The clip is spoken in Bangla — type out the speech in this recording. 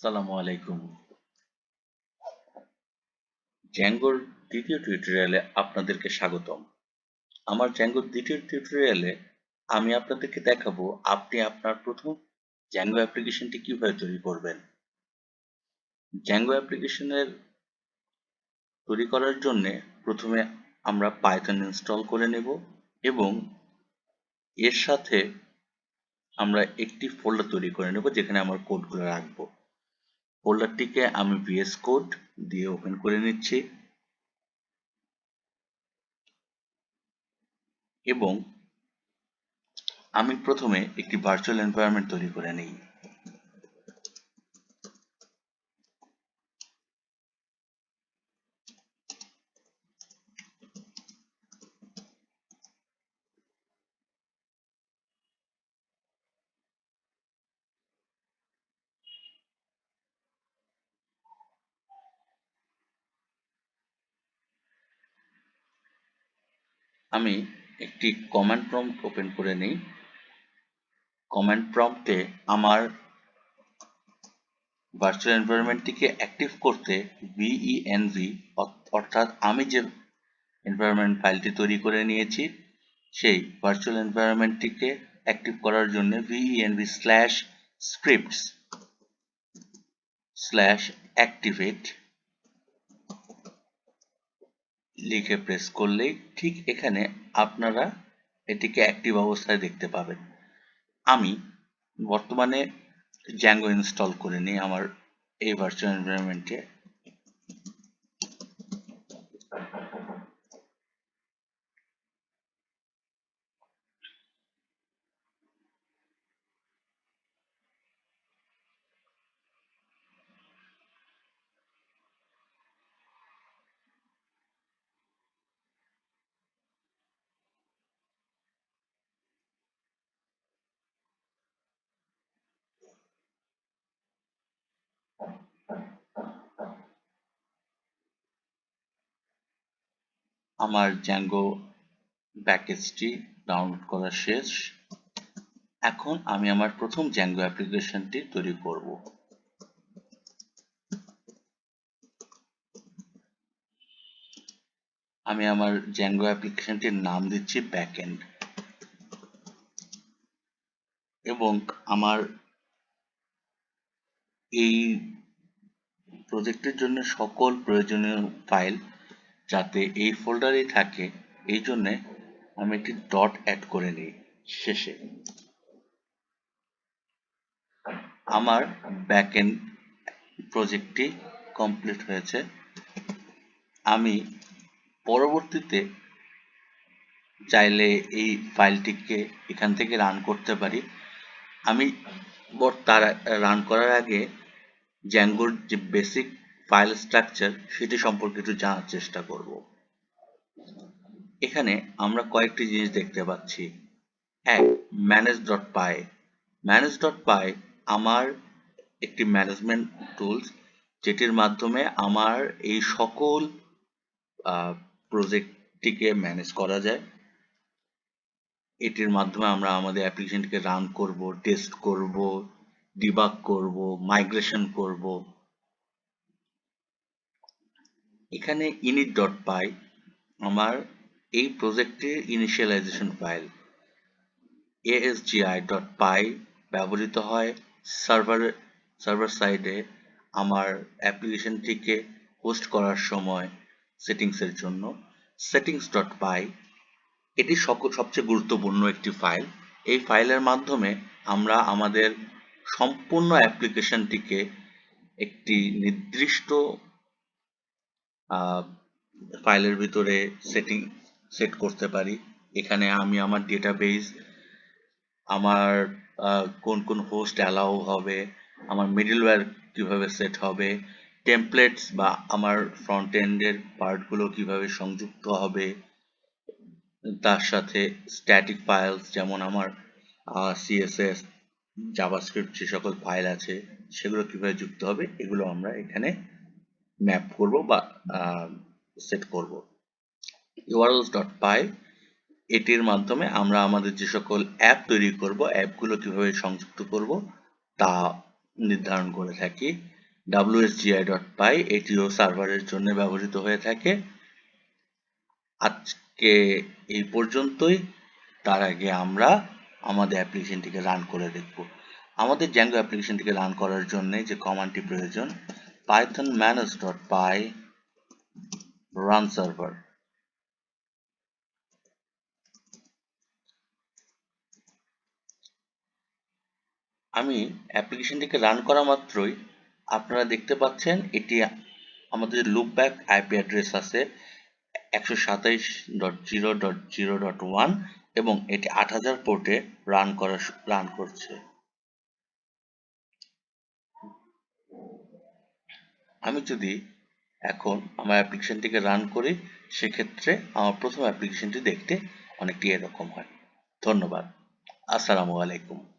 আসসালামু আলাইকুম। জ্যাঙ্গোর দ্বিতীয় টিউটোরিয়ালে আপনাদেরকে স্বাগতম। আমার জ্যাঙ্গোর দ্বিতীয় টিউটোরিয়ালে আমি আপনাদেরকে দেখাবো আপনি আপনার প্রথম জ্যাঙ্গো অ্যাপ্লিকেশনটি কিভাবে তৈরি করবেন। জ্যাঙ্গো অ্যাপ্লিকেশনের তৈরি করার জন্যে প্রথমে আমরা পাইথন ইনস্টল করে নেব এবং এর সাথে আমরা একটি ফোল্ডার তৈরি করে নেব যেখানে আমার কোডগুলো রাখবো। ফোল্ডারটিকে আমি VS কোড দিয়ে ওপেন করে নিচ্ছি এবং আমি প্রথমে একটি ভার্চুয়াল এনভায়রনমেন্ট তৈরি করে নিই। আমি একটি কমান্ড প্রম্পট ওপেন করে নিই। কমান্ড প্রম্পটে আমার ভার্চুয়াল এনভায়রনমেন্টটিকে অ্যাক্টিভ করতে venv অর্থাৎ আমি যে এনভায়রনমেন্ট ফাইলটি তৈরি করে নিয়েছি সেই ভার্চুয়াল এনভায়রনমেন্টটিকে অ্যাক্টিভ করার জন্য venv scripts activate লিখে প্রেস করলেই ঠিক এখানে আপনারা এটিকে অ্যাক্টিভ অবস্থায় দেখতে পাবেন। আমি বর্তমানে জ্যাঙ্গো ইনস্টল করে নিই আমার এই ভার্চুয়াল এনভায়রনমেন্টে। আমার জ্যাঙ্গো প্যাকেজটি ডাউনলোড করা শেষ। এখন আমি আমার প্রথম জ্যাঙ্গো অ্যাপ্লিকেশনটি তৈরি করব। আমি আমার জ্যাঙ্গো অ্যাপ্লিকেশনটির নাম দিচ্ছি ব্যাকএন্ড এবং আমার এই প্রজেক্টের জন্য সকল প্রয়োজনীয় ফাইল যাতে এই ফোল্ডারেই থাকে এই জন্যে আমি একটি ডট অ্যাড করে নিই শেষে। আমার ব্যাকএন্ড প্রজেক্টটি কমপ্লিট হয়েছে। আমি পরবর্তীতে চাইলে এই ফাইলটিকে এখান থেকে রান করতে পারি। আমি তার রান করার আগে জ্যাঙ্গোর যে বেসিক ফাইল স্ট্রাকচার সেটি সম্পর্কে একটু জানার চেষ্টা করব। এখানে আমরা কয়েকটি জিনিস দেখতে পাচ্ছি। এক, manage.py। manage.py আমার একটি ম্যানেজমেন্ট টুলস যেটির মাধ্যমে আমার এই সকল প্রজেক্টটিকে ম্যানেজ করা যায়। এটির মাধ্যমে আমরা আমাদের অ্যাপ্লিকেশনটিকে রান করব, টেস্ট করব, ডিবাগ করব, মাইগ্রেশন করব। এখানে init.py আমার এই প্রজেক্টের ইনিশিয়ালাইজেশন ফাইল। asgi.py ব্যবহৃত হয় সার্ভার সাইডে আমার অ্যাপ্লিকেশনটিকে হোস্ট করার সময় সেটিংসের জন্য। settings.py এটি সবচেয়ে গুরুত্বপূর্ণ একটি ফাইল। এই ফাইলের মাধ্যমে আমরা আমাদের সম্পূর্ণ অ্যাপ্লিকেশনটিকে একটি নির্দিষ্ট ফাইলের ভিতরে সেট করতে পারি। এখানে আমি আমার ডেটাবেস, আমার কোন কোন হোস্ট অ্যালাউ হবে, আমার মিডলওয়্যার কিভাবে সেট হবে, টেমপ্লেটস বা আমার ফ্রন্ট এন্ডের পার্টগুলো কিভাবে সংযুক্ত হবে, তার সাথে স্ট্যাটিক ফাইলস যেমন আমার CSS, জাভাস্ক্রিপ্ট যে সকল ফাইল আছে সেগুলো কিভাবে যুক্ত হবে এগুলো আমরা এখানে ম্যাপ করব বা সেট করব। urls.py এটির মাধ্যমে আমরা আমাদের যে সকল অ্যাপ তৈরি করব, অ্যাপগুলো কিভাবে সংযুক্ত করব তা নির্ধারণ করে থাকি। wsgi.py এটিও সার্ভারের জন্য ব্যবহৃত হয়ে থাকে। আজকে এই পর্যন্তই। তার আগে আমরা আমাদের অ্যাপ্লিকেশনটিকে রান করে দেখব। আমাদের জ্যাঙ্গো অ্যাপ্লিকেশনটিকে রান করার জন্য যে কমান্ডটি প্রয়োজন, python manage.py run server। আমি অ্যাপ্লিকেশনটিকে রান করা মাত্রই আপনারা দেখতে পাচ্ছেন এটি আমাদের লুপব্যাক আইপি অ্যাড্রেস আছে 127.0.0.1 এবং এটি 8000 পোর্টে রান করছে। আমি যদি এখন আমার অ্যাপ্লিকেশনটিকে রান করি, সেক্ষেত্রে আমার প্রথম অ্যাপ্লিকেশনটি দেখতে অনেকটি এরকম হয়। ধন্যবাদ। আসসালামু আলাইকুম।